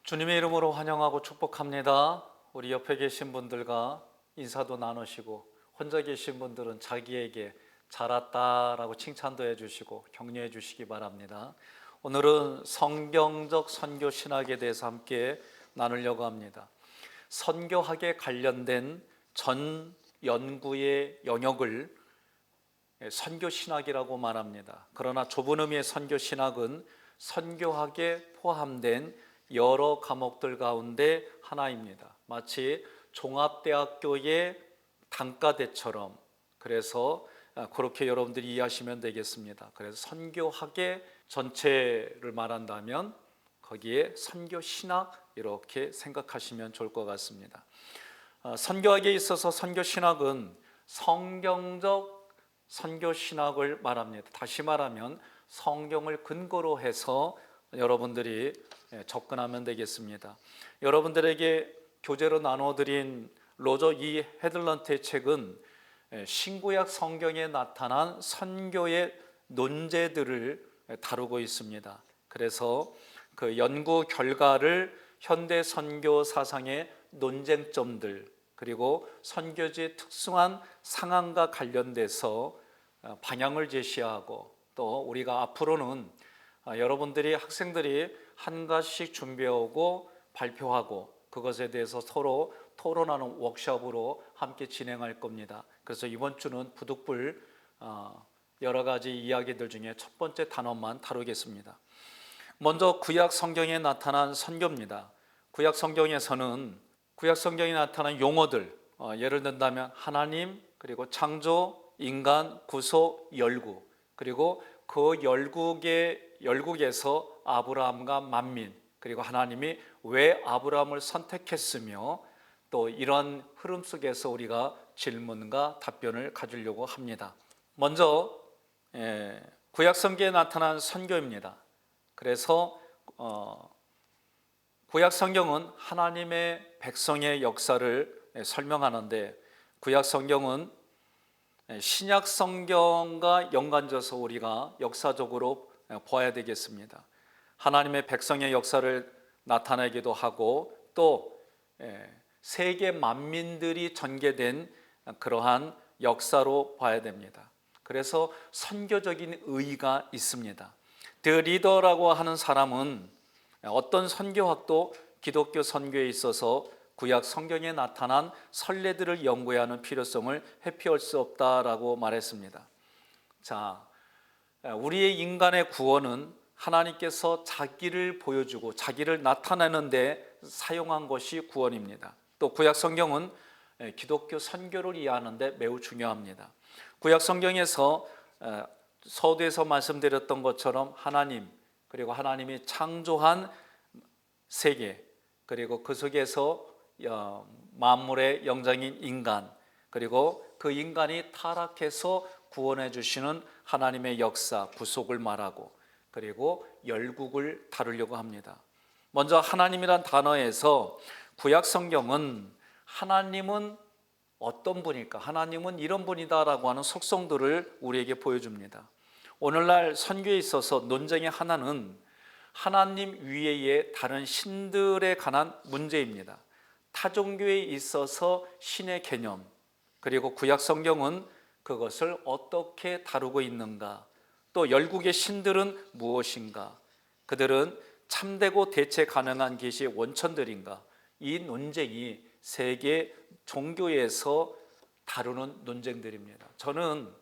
주님의 이름으로 환영하고 축복합니다. 우리 옆에 계신 분들과 인사도 나누시고, 혼자 계신 분들은 자기에게 잘 왔다라고 칭찬도 해주시고 격려해 주시기 바랍니다. 오늘은 성경적 선교 신학에 대해서 함께 나누려고 합니다. 선교학에 관련된 전 연구의 영역을 선교 신학이라고 말합니다. 그러나 좁은 의미의 선교 신학은 선교학에 포함된 여러 과목들 가운데 하나입니다. 마치 종합대학교의 단과대처럼, 그래서 그렇게 여러분들이 이해하시면 되겠습니다. 그래서 선교학의 전체를 말한다면 거기에 선교 신학 이렇게 생각하시면 좋을 것 같습니다. 선교학에 있어서 선교 신학은 성경적 선교 신학을 말합니다. 다시 말하면 성경을 근거로 해서 여러분들이 접근하면 되겠습니다. 여러분들에게 교재로 나눠드린 로저 E. 헤들런트의 책은 신구약 성경에 나타난 선교의 논제들을 다루고 있습니다. 그래서 그 연구 결과를 현대 선교 사상의 논쟁점들, 그리고 선교지의 특수한 상황과 관련돼서 방향을 제시하고, 또 우리가 앞으로는 여러분들이 학생들이 한 가지씩 준비하고 발표하고 그것에 대해서 서로 토론하는 워크숍으로 함께 진행할 겁니다. 그래서 이번 주는 부득불 여러 가지 이야기들 중에 첫 번째 단원만 다루겠습니다. 먼저 구약 성경에 나타난 선교입니다. 구약 성경에서는 구약 성경에 나타난 용어들, 예를 든다면 하나님, 그리고 창조, 인간, 구속, 열국, 그리고 그 열국에서 아브라함과 만민, 그리고 하나님이 왜 아브라함을 선택했으며, 또 이런 흐름 속에서 우리가 질문과 답변을 가지려고 합니다. 먼저 구약 성경에 나타난 선교입니다. 그래서 구약 성경은 하나님의 백성의 역사를 설명하는데, 구약 성경은 신약 성경과 연관져서 우리가 역사적으로 봐야 되겠습니다. 하나님의 백성의 역사를 나타내기도 하고, 또 세계 만민들이 전개된 그러한 역사로 봐야 됩니다. 그래서 선교적인 의의가 있습니다. 더 리더라고 하는 사람은 어떤 선교학도 기독교 선교에 있어서 구약 성경에 나타난 선례들을 연구해야 하는 필요성을 회피할 수 없다라고 말했습니다. 자, 우리의 인간의 구원은 하나님께서 자기를 보여주고 자기를 나타내는 데 사용한 것이 구원입니다. 또 구약 성경은 기독교 선교를 이해하는 데 매우 중요합니다. 구약 성경에서 서두에서 말씀드렸던 것처럼 하나님, 그리고 하나님이 창조한 세계, 그리고 그 속에서 만물의 영장인 인간, 그리고 그 인간이 타락해서 구원해 주시는 하나님의 역사, 구속을 말하고, 그리고 열국을 다루려고 합니다. 먼저 하나님이란 단어에서 구약 성경은 하나님은 어떤 분일까? 하나님은 이런 분이다라고 하는 속성들을 우리에게 보여줍니다. 오늘날 선교에 있어서 논쟁의 하나는 하나님 위에의 다른 신들에 관한 문제입니다. 타종교에 있어서 신의 개념, 그리고 구약 성경은 그것을 어떻게 다루고 있는가, 또 열국의 신들은 무엇인가, 그들은 참되고 대체 가능한 계시의 원천들인가, 이 논쟁이 세계 종교에서 다루는 논쟁들입니다. 저는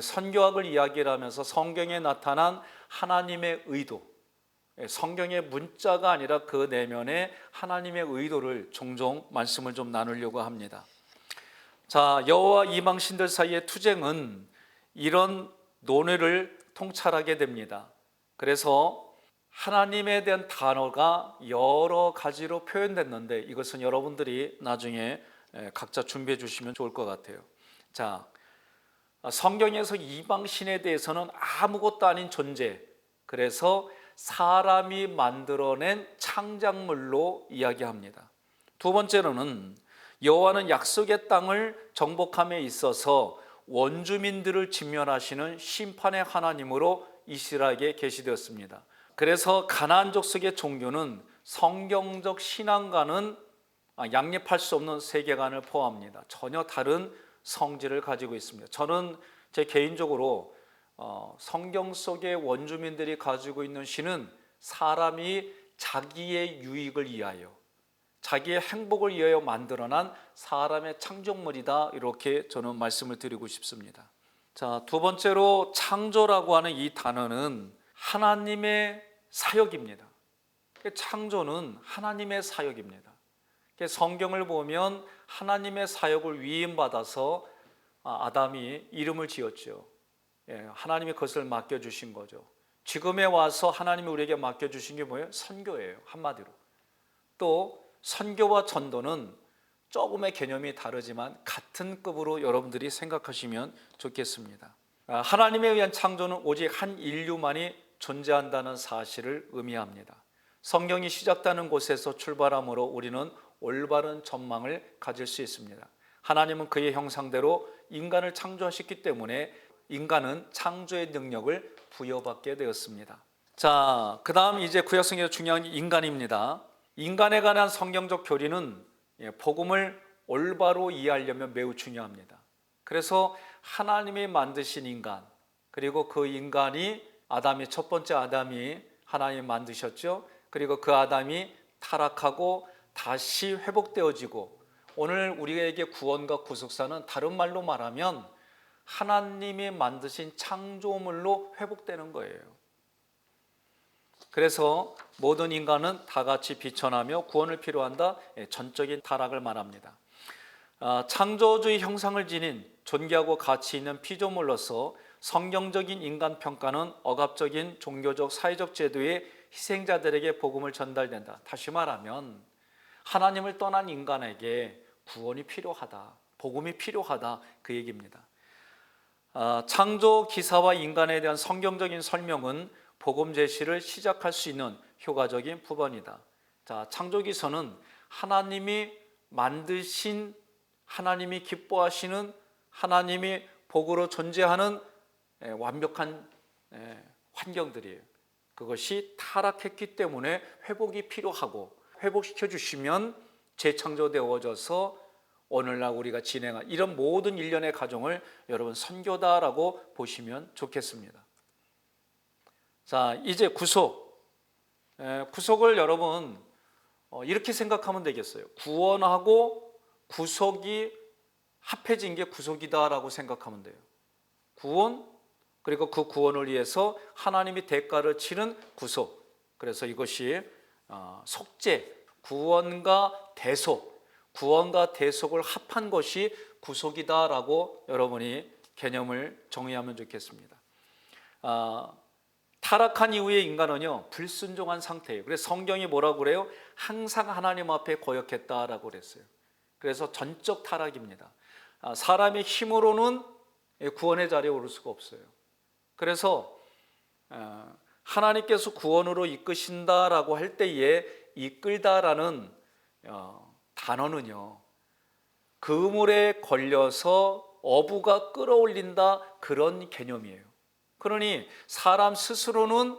선교학을 이야기를 하면서 성경에 나타난 하나님의 의도, 성경의 문자가 아니라 그 내면의 하나님의 의도를 종종 말씀을 좀 나누려고 합니다. 자, 여호와 이방 신들 사이의 투쟁은 이런 논의를 통찰하게 됩니다. 그래서 하나님에 대한 단어가 여러 가지로 표현됐는데, 이것은 여러분들이 나중에 각자 준비해 주시면 좋을 것 같아요. 자, 성경에서 이방신에 대해서는 아무것도 아닌 존재, 그래서 사람이 만들어낸 창작물로 이야기합니다. 두 번째로는 여호와는 약속의 땅을 정복함에 있어서 원주민들을 진멸하시는 심판의 하나님으로 이스라엘에 계시되었습니다. 그래서 가나안 족속의 종교는 성경적 신앙과는 양립할 수 없는 세계관을 포함합니다. 전혀 다른 성질을 가지고 있습니다. 저는 제 개인적으로 성경 속의 원주민들이 가지고 있는 신은 사람이 자기의 유익을 위하여, 자기의 행복을 위하여 만들어난 사람의 창조물이다, 이렇게 저는 말씀을 드리고 싶습니다. 자, 두 번째로 창조라고 하는 이 단어는 하나님의 사역입니다. 창조는 하나님의 사역입니다. 성경을 보면 하나님의 사역을 위임받아서 아담이 이름을 지었죠. 하나님이 그것을 맡겨주신 거죠. 지금에 와서 하나님이 우리에게 맡겨주신 게 뭐예요? 선교예요, 한마디로. 또 선교와 전도는 조금의 개념이 다르지만 같은 급으로 여러분들이 생각하시면 좋겠습니다. 하나님에 의한 창조는 오직 한 인류만이 존재한다는 사실을 의미합니다. 성경이 시작되는 곳에서 출발함으로 우리는 올바른 전망을 가질 수 있습니다. 하나님은 그의 형상대로 인간을 창조하셨기 때문에 인간은 창조의 능력을 부여받게 되었습니다. 자, 그 다음 이제 구약성경에서 중요한 인간입니다. 인간에 관한 성경적 교리는 복음을 올바로 이해하려면 매우 중요합니다. 그래서 하나님이 만드신 인간, 그리고 그 인간이 첫 번째 아담이 하나님이 만드셨죠. 그리고 그 아담이 타락하고 다시 회복되어지고, 오늘 우리에게 구원과 구속사는 다른 말로 말하면 하나님이 만드신 창조물로 회복되는 거예요. 그래서 모든 인간은 다 같이 비천하며 구원을 필요한다, 전적인 타락을 말합니다. 창조주의 형상을 지닌 존귀하고 가치 있는 피조물로서 성경적인 인간 평가는 억압적인 종교적 사회적 제도의 희생자들에게 복음을 전달된다. 다시 말하면 하나님을 떠난 인간에게 구원이 필요하다, 복음이 필요하다, 그 얘기입니다. 창조 기사와 인간에 대한 성경적인 설명은 복음 제시를 시작할 수 있는 효과적인 부분이다. 자, 창조 기서는 하나님이 만드신, 하나님이 기뻐하시는, 하나님이 복으로 존재하는 완벽한 환경들이에요. 그것이 타락했기 때문에 회복이 필요하고, 회복시켜 주시면 재창조되어져서 오늘날 우리가 진행한 이런 모든 일련의 과정을 여러분 선교다라고 보시면 좋겠습니다. 자, 이제 구속을 여러분 이렇게 생각하면 되겠어요. 구원하고 구속이 합해진 게 구속이다라고 생각하면 돼요. 구원, 그리고 그 구원을 위해서 하나님이 대가를 치른 구속. 그래서 이것이 속죄, 구원과 대속을 합한 것이 구속이다라고 여러분이 개념을 정의하면 좋겠습니다. 타락한 이후에 인간은요, 불순종한 상태예요. 그래서 성경이 뭐라고 그래요? 항상 하나님 앞에 거역했다라고 그랬어요. 그래서 전적 타락입니다. 사람의 힘으로는 구원의 자리에 오를 수가 없어요. 그래서 하나님께서 구원으로 이끄신다라고 할 때에 이끌다라는 단어는요, 그물에 걸려서 어부가 끌어올린다, 그런 개념이에요. 그러니 사람 스스로는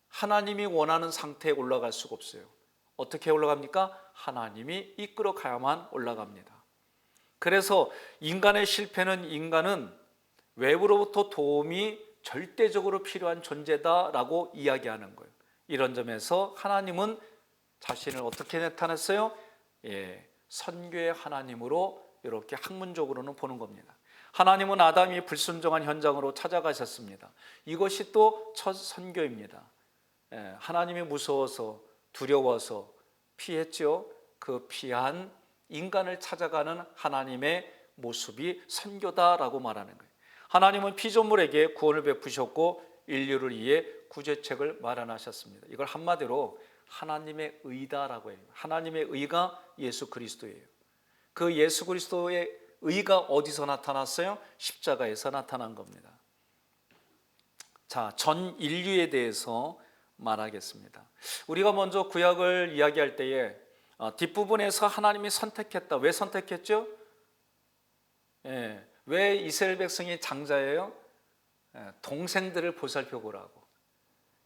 하나님이 원하는 상태에 올라갈 수가 없어요. 어떻게 올라갑니까? 하나님이 이끌어 가야만 올라갑니다. 그래서 인간의 실패는, 인간은 외부로부터 도움이 절대적으로 필요한 존재다라고 이야기하는 거예요. 이런 점에서 하나님은 자신을 어떻게 나타냈어요? 선교의 하나님으로 이렇게 학문적으로는 보는 겁니다. 하나님은 아담이 불순종한 현장으로 찾아가셨습니다. 이것이 또 첫 선교입니다. 하나님이 무서워서 두려워서 피했죠. 그 피한 인간을 찾아가는 하나님의 모습이 선교다라고 말하는 거예요. 하나님은 피조물에게 구원을 베푸셨고 인류를 위해 구제책을 마련하셨습니다. 이걸 한마디로 하나님의 의다라고 해요. 하나님의 의가 예수 그리스도예요. 그 예수 그리스도의 의가 어디서 나타났어요? 십자가에서 나타난 겁니다. 자, 전 인류에 대해서 말하겠습니다. 우리가 먼저 구약을 이야기할 때에 뒷부분에서 하나님이 선택했다. 왜 선택했죠? 왜 이스라엘 백성이 장자예요? 동생들을 보살펴 보라고.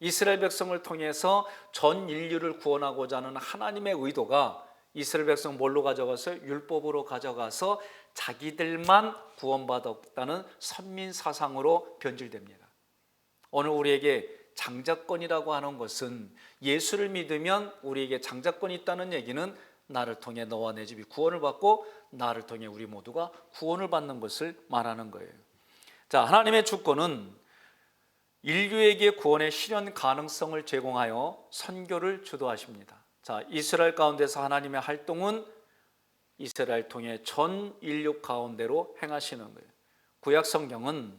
이스라엘 백성을 통해서 전 인류를 구원하고자 하는 하나님의 의도가 이스라엘 백성 뭘로 가져가서 율법으로 가져가서 자기들만 구원받았다는 선민 사상으로 변질됩니다. 오늘 우리에게 장자권이라고 하는 것은 예수를 믿으면 우리에게 장자권이 있다는 얘기는 나를 통해 너와 내 집이 구원을 받고 나를 통해 우리 모두가 구원을 받는 것을 말하는 거예요. 자, 하나님의 주권은 인류에게 구원의 실현 가능성을 제공하여 선교를 주도하십니다. 자, 이스라엘 가운데서 하나님의 활동은 이스라엘 통해 전 인류 가운데로 행하시는 거예요. 구약 성경은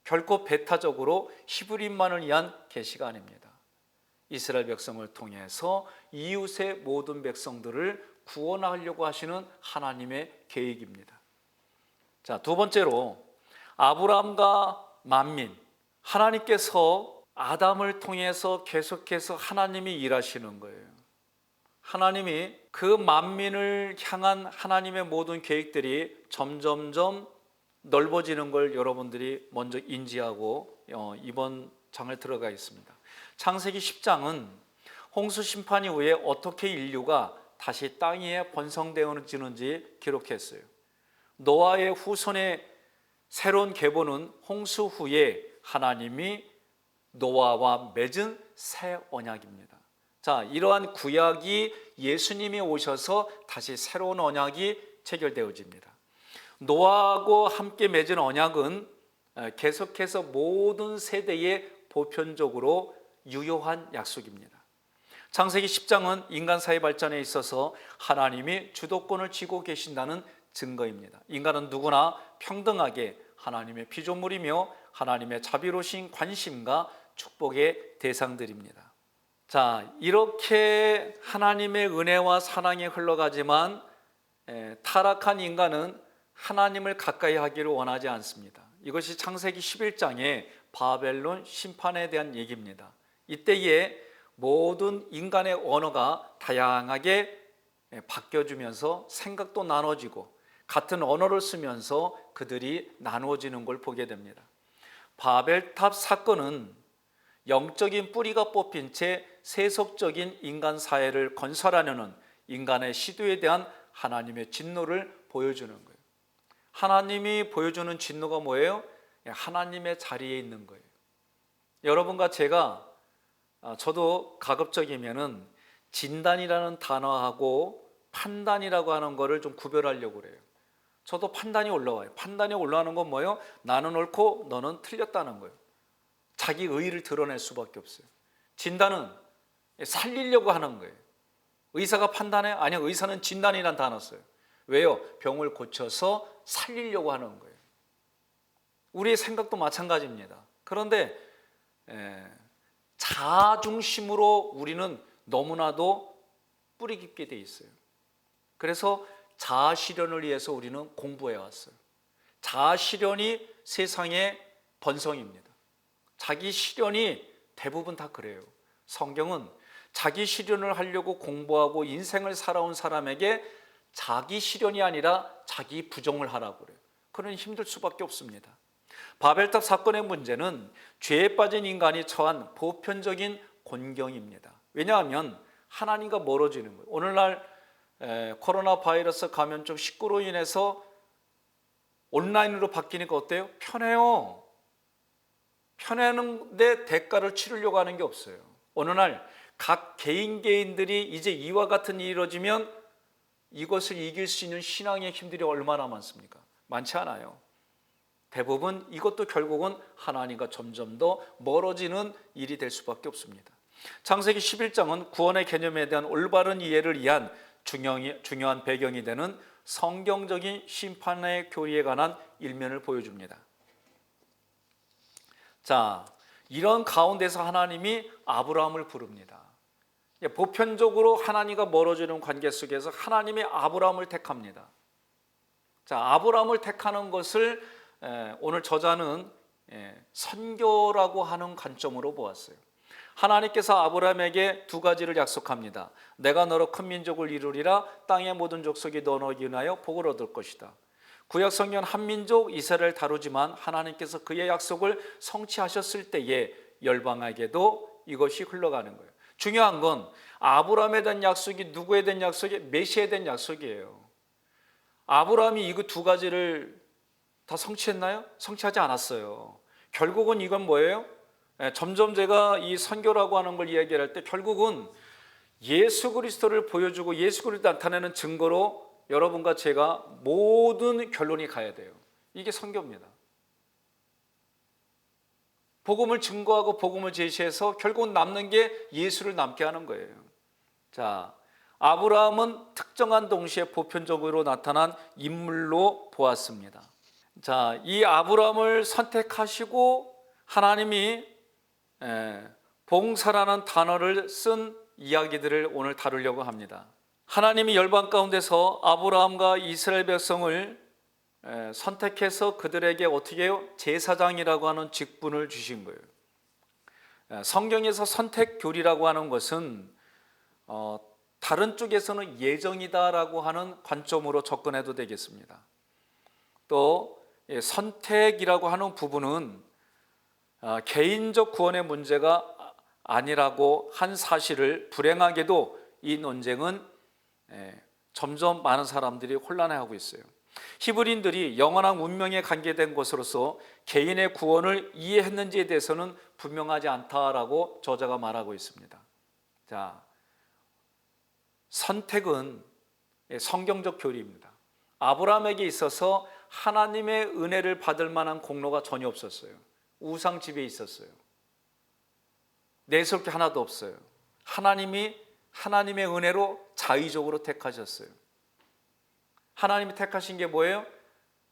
결코 배타적으로 히브리인만을 위한 계시가 아닙니다. 이스라엘 백성을 통해서 이웃의 모든 백성들을 구원하려고 하시는 하나님의 계획입니다. 자, 두 번째로 아브라함과 만민, 하나님께서 아담을 통해서 계속해서 하나님이 일하시는 거예요. 하나님이 그 만민을 향한 하나님의 모든 계획들이 점점점 넓어지는 걸 여러분들이 먼저 인지하고 이번 장을 들어가겠습니다. 창세기 10장은 홍수 심판 이후에 어떻게 인류가 다시 땅 위에 번성되어지는지 기록했어요. 노아의 후손의 새로운 계보는 홍수 후에 하나님이 노아와 맺은 새 언약입니다. 자, 이러한 구약이 예수님이 오셔서 다시 새로운 언약이 체결되어집니다. 노아하고 함께 맺은 언약은 계속해서 모든 세대에 보편적으로 유효한 약속입니다. 창세기 10장은 인간 사회 발전에 있어서 하나님이 주도권을 쥐고 계신다는 증거입니다. 인간은 누구나 평등하게 하나님의 피조물이며 하나님의 자비로우신 관심과 축복의 대상들입니다. 자, 이렇게 하나님의 은혜와 사랑이 흘러가지만 타락한 인간은 하나님을 가까이 하기를 원하지 않습니다. 이것이 창세기 11장의 바벨론 심판에 대한 얘기입니다. 이때에 모든 인간의 언어가 다양하게 바뀌어지면서 생각도 나눠지고 같은 언어를 쓰면서 그들이 나누어지는 걸 보게 됩니다. 바벨탑 사건은 영적인 뿌리가 뽑힌 채 세속적인 인간 사회를 건설하려는 인간의 시도에 대한 하나님의 진노를 보여주는 거예요. 하나님이 보여주는 진노가 뭐예요? 하나님의 자리에 있는 거예요. 여러분과 제가 저도 가급적이면은 진단이라는 단어하고 판단이라고 하는 거를 좀 구별하려고 그래요. 저도 판단이 올라와요. 판단이 올라오는 건 뭐예요? 나는 옳고 너는 틀렸다는 거예요. 자기 의의를 드러낼 수밖에 없어요. 진단은 살리려고 하는 거예요. 의사가 판단해? 아니요, 의사는 진단이라는 단어 써요. 왜요? 병을 고쳐서 살리려고 하는 거예요. 우리의 생각도 마찬가지입니다. 그런데 자아중심으로 우리는 너무나도 뿌리 깊게 돼 있어요. 그래서 자아실현을 위해서 우리는 공부해 왔어요. 자아실현이 세상의 번성입니다. 자기 실현이 대부분 다 그래요. 성경은 자기 실현을 하려고 공부하고 인생을 살아온 사람에게 자기 실현이 아니라 자기 부정을 하라고 그래요. 그러니 힘들 수밖에 없습니다. 바벨탑 사건의 문제는 죄에 빠진 인간이 처한 보편적인 곤경입니다. 왜냐하면 하나님과 멀어지는 거예요. 오늘날 코로나 바이러스 감염증 19로 인해서 온라인으로 바뀌니까 어때요? 편해요. 편해하는데 대가를 치르려고 하는 게 없어요. 어느 날 각 개인들이 이제 이와 같은 일이 이루어지면 이것을 이길 수 있는 신앙의 힘들이 얼마나 많습니까? 많지 않아요. 대부분 이것도 결국은 하나님과 점점 더 멀어지는 일이 될 수밖에 없습니다. 창세기 11장은 구원의 개념에 대한 올바른 이해를 위한 중요한 배경이 되는 성경적인 심판의 교리에 관한 일면을 보여줍니다. 자, 이런 가운데서 하나님이 아브라함을 부릅니다. 보편적으로 하나님과 멀어지는 관계 속에서 하나님이 아브라함을 택합니다. 자, 아브라함을 택하는 것을 오늘 저자는 선교라고 하는 관점으로 보았어요. 하나님께서 아브라함에게 두 가지를 약속합니다. 내가 너로 큰 민족을 이루리라. 땅의 모든 족속이 너로 인하여 복을 얻을 것이다. 구약 성경 한 민족 이스라엘을 다루지만 하나님께서 그의 약속을 성취하셨을 때에 열방에게도 이것이 흘러가는 거예요. 중요한 건 아브라함에 대한 약속이 누구에 대한 약속이? 메시아에 대한 약속이에요. 아브라함이 이거 두 가지를 다 성취했나요? 성취하지 않았어요. 결국은 이건 뭐예요? 점점 제가 이 선교라고 하는 걸 이야기할 때 결국은 예수 그리스도를 보여주고 예수 그리스도 나타내는 증거로 여러분과 제가 모든 결론이 가야 돼요. 이게 선교입니다. 복음을 증거하고 복음을 제시해서 결국은 남는 게 예수를 남게 하는 거예요. 자, 아브라함은 특정한 동시에 보편적으로 나타난 인물로 보았습니다. 자, 이 아브라함을 선택하시고 하나님이 봉사라는 단어를 쓴 이야기들을 오늘 다루려고 합니다. 하나님이 열방 가운데서 아브라함과 이스라엘 백성을 선택해서 그들에게 어떻게 해요? 제사장이라고 하는 직분을 주신 거예요. 성경에서 선택교리라고 하는 것은 다른 쪽에서는 예정이다라고 하는 관점으로 접근해도 되겠습니다. 또 선택이라고 하는 부분은 개인적 구원의 문제가 아니라고 한 사실을 불행하게도 이 논쟁은 점점 많은 사람들이 혼란해하고 있어요. 히브리인들이 영원한 운명에 관계된 것으로서 개인의 구원을 이해했는지에 대해서는 분명하지 않다라고 저자가 말하고 있습니다. 자, 선택은 성경적 교리입니다. 아브라함에게 있어서 하나님의 은혜를 받을 만한 공로가 전혀 없었어요. 우상 지배에 있었어요. 내세울 게 하나도 없어요. 하나님이 하나님의 은혜로 자의적으로 택하셨어요. 하나님이 택하신 게 뭐예요?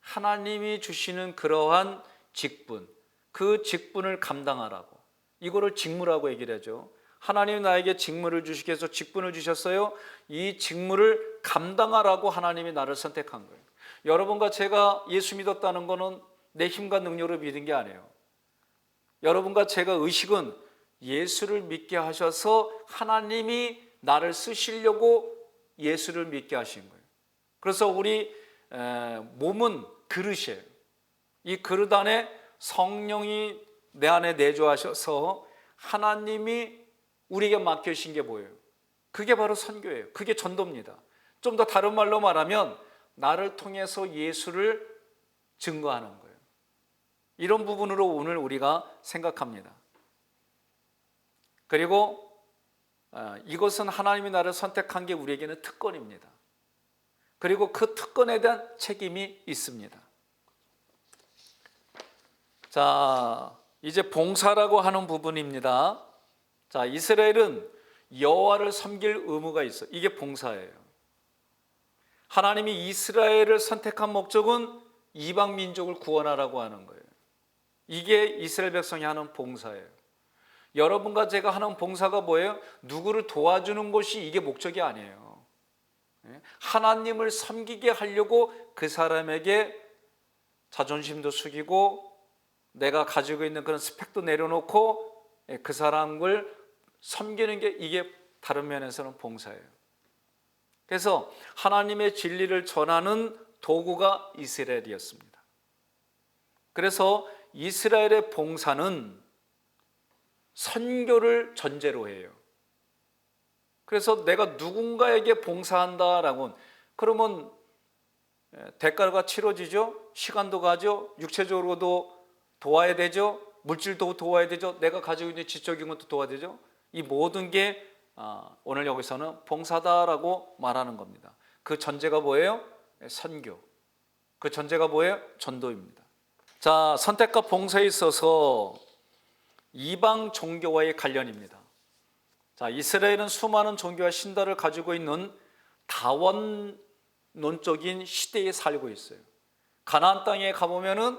하나님이 주시는 그러한 직분, 그 직분을 감당하라고. 이거를 직무라고 얘기를 하죠. 하나님이 나에게 직무를 주시기 위해서 직분을 주셨어요. 이 직무를 감당하라고 하나님이 나를 선택한 거예요. 여러분과 제가 예수 믿었다는 것은 내 힘과 능력으로 믿은 게 아니에요. 여러분과 제가 의식은 예수를 믿게 하셔서 하나님이 나를 쓰시려고 예수를 믿게 하신 거예요. 그래서 우리 몸은 그릇이에요. 이 그릇 안에 성령이 내 안에 내주하셔서 하나님이 우리에게 맡겨주신 게 뭐예요? 그게 바로 선교예요. 그게 전도입니다. 좀 더 다른 말로 말하면 나를 통해서 예수를 증거하는 거예요. 이런 부분으로 오늘 우리가 생각합니다. 그리고 이것은 하나님이 나를 선택한 게 우리에게는 특권입니다. 그리고 그 특권에 대한 책임이 있습니다. 자, 이제 봉사라고 하는 부분입니다. 자, 이스라엘은 여호와를 섬길 의무가 있어요. 이게 봉사예요. 하나님이 이스라엘을 선택한 목적은 이방 민족을 구원하라고 하는 거예요. 이게 이스라엘 백성이 하는 봉사예요. 여러분과 제가 하는 봉사가 뭐예요? 누구를 도와주는 것이 이게 목적이 아니에요. 하나님을 섬기게 하려고 그 사람에게 자존심도 숙이고 내가 가지고 있는 그런 스펙도 내려놓고 그 사람을 섬기는 게 이게 다른 면에서는 봉사예요. 그래서 하나님의 진리를 전하는 도구가 이스라엘이었습니다. 그래서 이스라엘의 봉사는 선교를 전제로 해요. 그래서 내가 누군가에게 봉사한다라고 그러면 대가가 치러지죠. 시간도 가죠. 육체적으로도 도와야 되죠. 물질도 도와야 되죠. 내가 가지고 있는 지적인 것도 도와야 되죠. 이 모든 게 오늘 여기서는 봉사다라고 말하는 겁니다. 그 전제가 뭐예요? 선교. 그 전제가 뭐예요? 전도입니다. 자, 선택과 봉사에 있어서 이방 종교와의 관련입니다. 자, 이스라엘은 수많은 종교와 신들을 가지고 있는 다원론적인 시대에 살고 있어요. 가나안 땅에 가보면은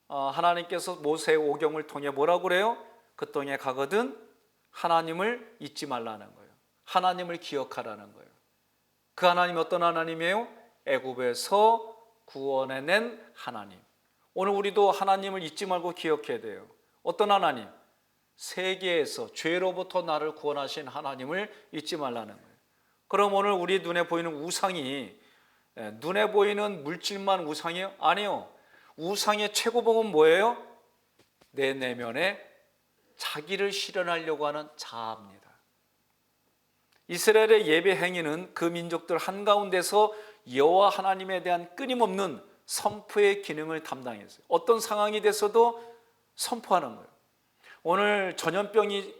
하나님께서 모세의 오경을 통해 뭐라고 그래요? 그 땅에 가거든 하나님을 잊지 말라는 거예요. 하나님을 기억하라는 거예요. 그 하나님이 어떤 하나님이에요? 애굽에서 구원해낸 하나님. 오늘 우리도 하나님을 잊지 말고 기억해야 돼요. 어떤 하나님? 세계에서 죄로부터 나를 구원하신 하나님을 잊지 말라는 거예요. 그럼 오늘 우리 눈에 보이는 우상이 눈에 보이는 물질만 우상이에요? 아니요. 우상의 최고봉은 뭐예요? 내 내면의 자기를 실현하려고 하는 자아입니다. 이스라엘의 예배 행위는 그 민족들 한가운데서 여호와 하나님에 대한 끊임없는 선포의 기능을 담당했어요. 어떤 상황이 됐어도 선포하는 거예요. 오늘 전염병이기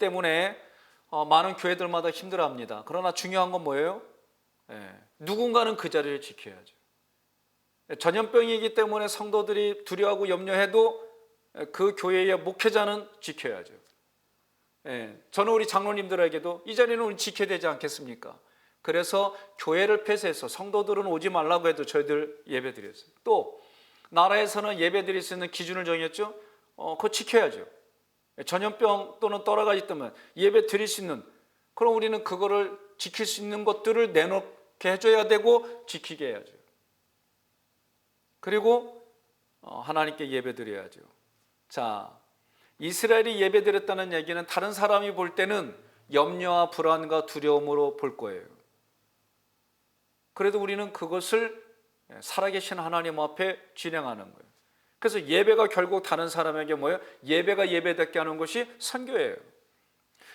때문에 많은 교회들마다 힘들어합니다. 그러나 중요한 건 뭐예요? 누군가는 그 자리를 지켜야죠. 전염병이기 때문에 성도들이 두려워하고 염려해도 그 교회의 목회자는 지켜야죠. 저는 우리 장로님들에게도 이 자리는 우리 지켜야 되지 않겠습니까? 그래서 교회를 폐쇄해서 성도들은 오지 말라고 해도 저희들 예배 드렸어요. 또 나라에서는 예배 드릴 수 있는 기준을 정했죠. 그거 지켜야죠. 전염병 또는 떠나가 있다면 예배 드릴 수 있는, 그럼 우리는 그거를 지킬 수 있는 것들을 내놓게 해줘야 되고 지키게 해야죠. 그리고 하나님께 예배 드려야죠. 자, 이스라엘이 예배 드렸다는 얘기는 다른 사람이 볼 때는 염려와 불안과 두려움으로 볼 거예요. 그래도 우리는 그것을 살아계신 하나님 앞에 진행하는 거예요. 그래서 예배가 결국 다른 사람에게 뭐예요? 예배가 예배답게 하는 것이 선교예요.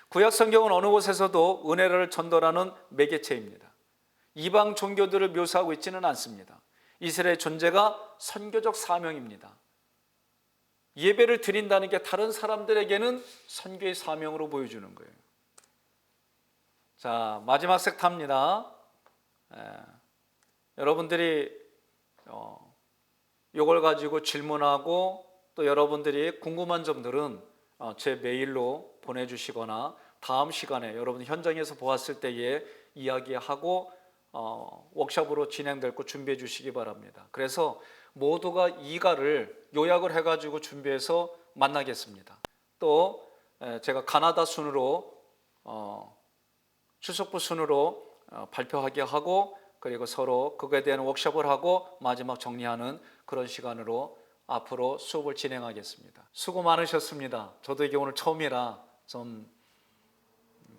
구약 성경은 어느 곳에서도 은혜를 전달하는 매개체입니다. 이방 종교들을 묘사하고 있지는 않습니다. 이스라엘의 존재가 선교적 사명입니다. 예배를 드린다는 게 다른 사람들에게는 선교의 사명으로 보여주는 거예요. 자, 마지막 섹터입니다. 여러분들이 이걸 가지고 질문하고 또 여러분들이 궁금한 점들은 제 메일로 보내주시거나 다음 시간에 여러분 현장에서 보았을 때에 이야기하고 워크숍으로 진행될 거 준비해 주시기 바랍니다. 그래서 모두가 이가를 요약을 해가지고 준비해서 만나겠습니다. 또 제가 가나다 순으로 추석부 순으로 발표하게 하고 그리고 서로 그거에 대한 워크숍을 하고 마지막 정리하는 그런 시간으로 앞으로 수업을 진행하겠습니다. 수고 많으셨습니다. 저도 이게 오늘 처음이라 좀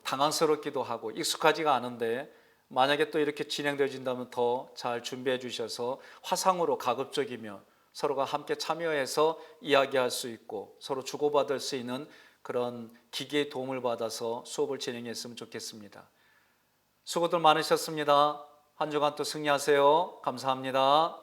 당황스럽기도 하고 익숙하지가 않은데 만약에 또 이렇게 진행되어진다면 더 잘 준비해 주셔서 화상으로 가급적이면 서로가 함께 참여해서 이야기할 수 있고 서로 주고받을 수 있는 그런 기계의 도움을 받아서 수업을 진행했으면 좋겠습니다. 수고들 많으셨습니다. 한 주간 또 승리하세요. 감사합니다.